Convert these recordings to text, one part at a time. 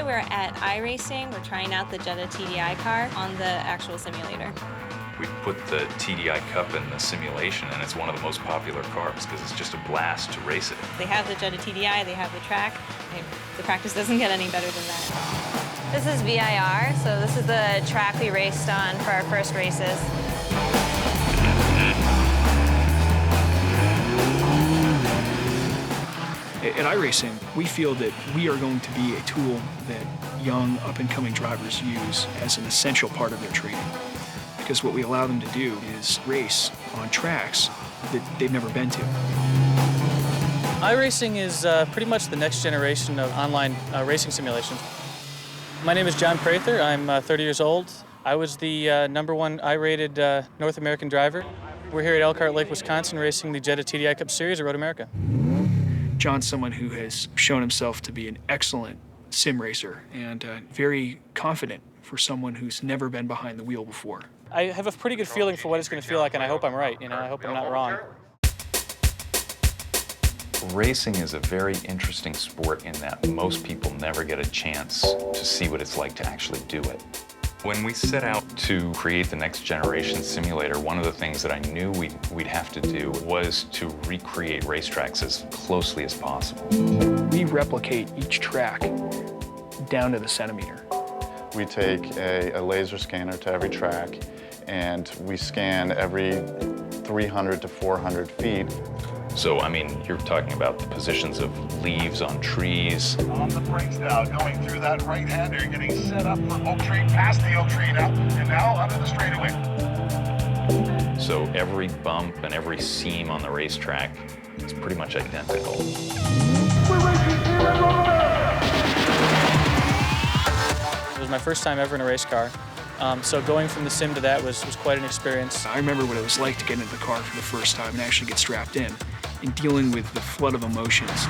we're at iRacing. We're trying out the Jetta TDI car on the actual simulator. We put the TDI Cup in the simulation, and it's one of the most popular cars because it's just a blast to race it. They have the Jetta TDI, they have the track. The practice doesn't get any better than that. This is VIR, so this is the track we raced on for our first races. At iRacing, we feel that we are going to be a tool that young, up-and-coming drivers use as an essential part of their training. Because what we allow them to do is race on tracks that they've never been to. iRacing is pretty much the next generation of online racing simulations. My name is John Prather. I'm 30 years old. I was the #1 I-rated North American driver. We're here at Elkhart Lake, Wisconsin, racing the Jetta TDI Cup Series at Road America. John's someone who has shown himself to be an excellent sim racer and very confident for someone who's never been behind the wheel before. I have a pretty good feeling for what it's going to feel like, and I hope I'm right. I hope I'm not wrong. Racing is a very interesting sport in that most people never get a chance to see what it's like to actually do it. When we set out to create the next generation simulator, one of the things that I knew we'd have to do was to recreate racetracks as closely as possible. We replicate each track down to the centimeter. We take a laser scanner to every track, and we scan every 300 to 400 feet. So, I mean, you're talking about the positions of leaves on trees. On the brakes now, going through that right-hander, getting set up for Oak Tree, past the Oak Tree now, and now onto the straightaway. So every bump and every seam on the racetrack is pretty much identical. We're racing here at Road America. It was my first time ever in a race car, so going from the sim to that was quite an experience. I remember what it was like to get into the car for the first time and actually get strapped in and dealing with the flood of emotions.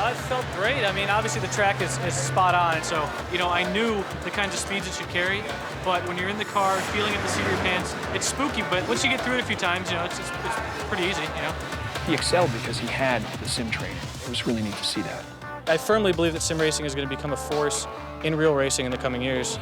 It felt great. I mean, obviously the track is spot on, so, I knew the kinds of speeds it should carry, but when you're in the car, feeling it in the seat of your pants, it's spooky, but once you get through it a few times, it's pretty easy, He excelled because he had the sim training. It was really neat to see that. I firmly believe that sim racing is going to become a force in real racing in the coming years.